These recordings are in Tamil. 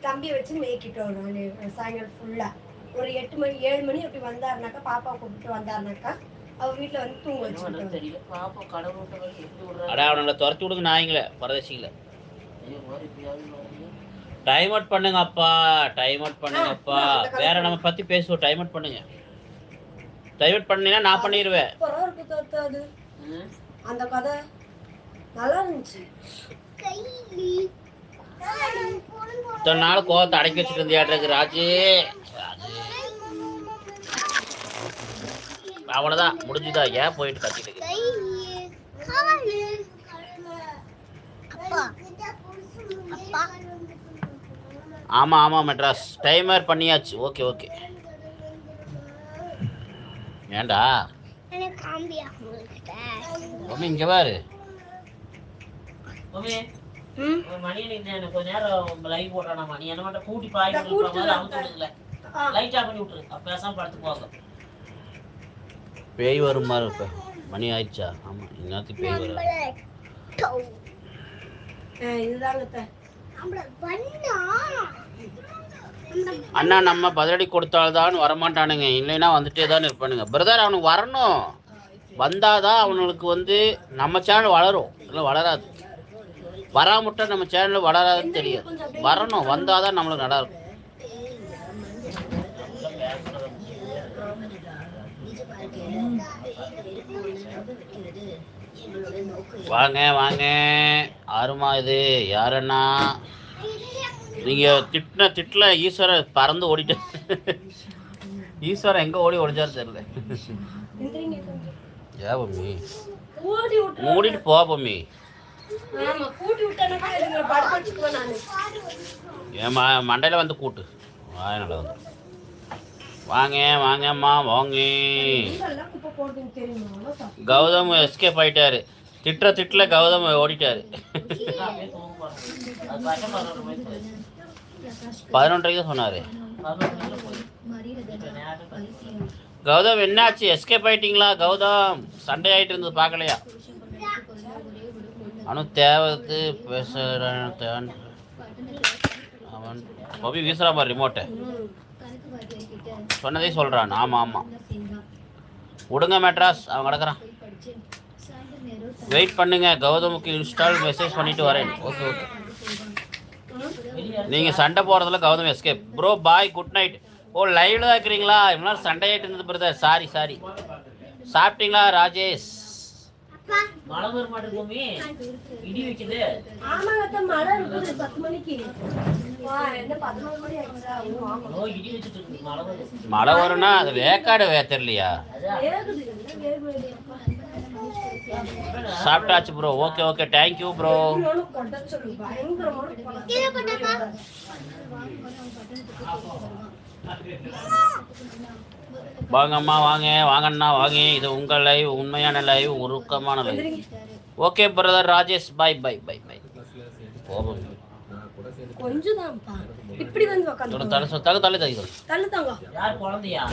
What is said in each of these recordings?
தம்பியை வச்சு மேய்க்கிட்டோம். நான் சாயங்காலம் ஃபுல்லாக ஒரு 8 மணி 7 மணி அப்படி வந்தாருனாக்கா, பாப்பா கூப்பிட்டு வந்தாருனாக்கா அவர் வீட்டில் வந்து தூங்க வச்சுக்கிட்டோம். தெரியல பாப்பா கடவுள் அடா அவனை துரத்தி விடுங்க நாய்ங்களே பரதேசிங்களே. டைம் அவுட் பண்ணுங்க அப்பா, டைம் அவுட் பண்ணுங்கப்பா. வேற நம்ம பத்தி பேசுவோம். டைம் அவுட் பண்ணுங்க. டைம் அவுட் பண்ணீங்கன்னா நான் பண்ணிடுவேன். அந்த கதை நல்லா இருந்துச்சு. இத்தனை நாள் கோவத்தை அடக்கி வச்சுட்டு இருந்தியாட்ருக்கு ராஜு. அவ்வளோதான் முடிஞ்சுதா? ஏன் போயிட்டு கத்திட்டு ஆமா ஆமா மெட்ராஸ் டைமர் பண்ணியாச்சு. Okay okay. ஏண்டா இங்க பாரு மணி கொஞ்ச நேரம் லைவ் போட்டானா மணி என்ன மட்டும் கூட்டி பாய் அமுத்துடுங்கள லைட் ஆஃப் பண்ணி விட்டுரு. பேசாம படுத்து போங்க. பேய் வரும் மாதிரி இப்ப மணி ஆயிடுச்சா? ஆமா இன்னத்துக்கு பேய் வரும். அண்ணா நம்ம பதிலடி கொடுத்தால்தான் வரமாட்டானுங்க, இல்லைன்னா வந்துட்டே தான் இருப்பானுங்க. பிரதர் அவனுக்கு வரணும், வந்தாதான் அவனுக்கு வந்து நம்ம சேனல் வளரும், இல்லை வளராது. வராமட்டா நம்ம சேனல் வளராதுன்னு தெரியாது. வரணும், வந்தாதான் நம்மளுக்கு நல்லா இருக்கும். வாங்க வாங்க. ஆறுமா இது யாரண்ணா? நீங்கள் திட்டில் ஈஸ்வரன் பறந்து ஓடிட்டு. ஈஸ்வரன் எங்கே ஓடி ஒடிஞ்சாரு தெரியல. ஏ பொம்மி மூடிட்டு போ பொம்மி. என் மண்டையில் வந்து கூட்டு வாயனால வந்து. வாங்க வாங்கம்மா வாங்க. கௌதம் எஸ்கேப் ஆயிட்டாரு. திட்டுல கௌதம் ஓடிட்டாரு. 11:30 தான் சொன்னாரு. கௌதம் என்னாச்சு? எஸ்கேப் ஆயிட்டீங்களா கௌதம்? சண்டை ஆயிட்டு இருந்தது பார்க்கலையா? அவனும் தேவைத்து பேசுறான். அவன் பபி வீசுறா பாரு ரிமோட்டை. சொன்னதே சொல்றான். ஆமா ஆமா விடுங்க மெட்ராஸ், அவன் கிடக்குறான். வெயிட் பண்ணுங்க, கௌதமுக்கு இன்ஸ்டால் மெசேஜ் பண்ணிட்டு வரேன். Okay okay. நீங்கள் சண்டை போகிறதுல Gautham escape. Bro bye good night. ஓ லைவ்ல தான் இருக்கிறீங்களா? இவ்வளோ சண்டை ஆகிட்டு இருந்தது பிரதர். Sorry sorry. சாப்பிட்டீங்களா ராஜேஷ்? மழை வர மாட்டேங்குமே, இடி வைக்குது. மழை வரும்னா அது வேக்காடு தெரியலையா? சாப்பிட்டாச்சு bro. Okay okay thank you bro. வாங்கம்மா வாங்க வாங்கண்ணா வாங்க. இது உங்கள் லைவ், உண்மையான லைவ், உருக்கமான live. Okay brother Rajesh bye bye bye bye. போகும் கொஞ்சம்தான்ப்பா. இப்படி வந்து உட்கார்ந்து தள்ளு தாங்க. யார் குழந்தையா?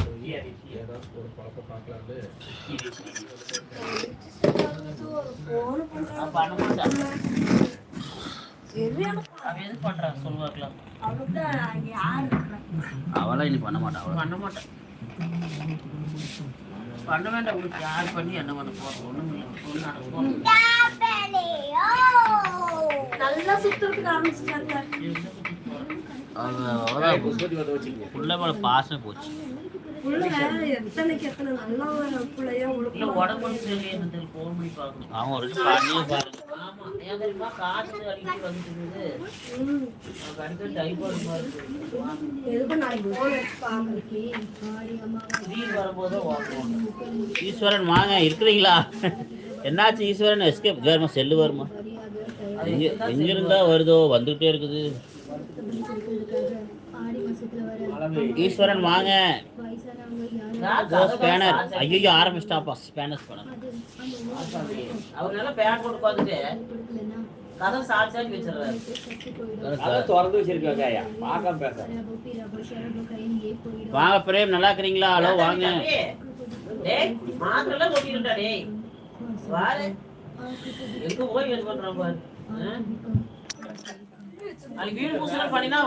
அவெல்லாம் இனி பண்ண மாட்டான். பண்ண மாட்டேன். பண்ண வேண்டாம். உங்களுக்கு யார் பண்ணி என்ன பண்ண போறோம்? ஒண்ணும் நல்லா சுத்துறதுக்கு ஆரம்பிச்சிட்டாங்க. பாசம் போச்சு. ஈஸ்வரன் வாங்க இருக்கிறீங்களா? என்னாச்சு ஈஸ்வரன்? எஸ்கேப் வருமா? செல்லு வருமா? எங்கிருந்தா வருதோ வந்துகிட்டே இருக்குது. ஈஸ்வரன் வாங்க. ஸ்பேனர் ஐயோ ஆரம்பிச்சிட்டாப்பா. ஸ்பேனர் ஸ்பேனர் அவர்னால பேன் போட்டு பார்த்துட்டு கதை சாட்சாடி வச்சிடுறாரு. திறந்து வச்சிருக்காங்க. பார்க்காம பேச வாங்க பிரேம், நல்லா இருக்கிறீங்களா? ஹலோ வாங்க. டேய் மாத்திரலாம் கொட்டிட்டா டேய். வாரு எங்க போய் வெயிட் பண்றான் பாரு. அன்னைக்கு வீடு பூசலாம் பண்ணினா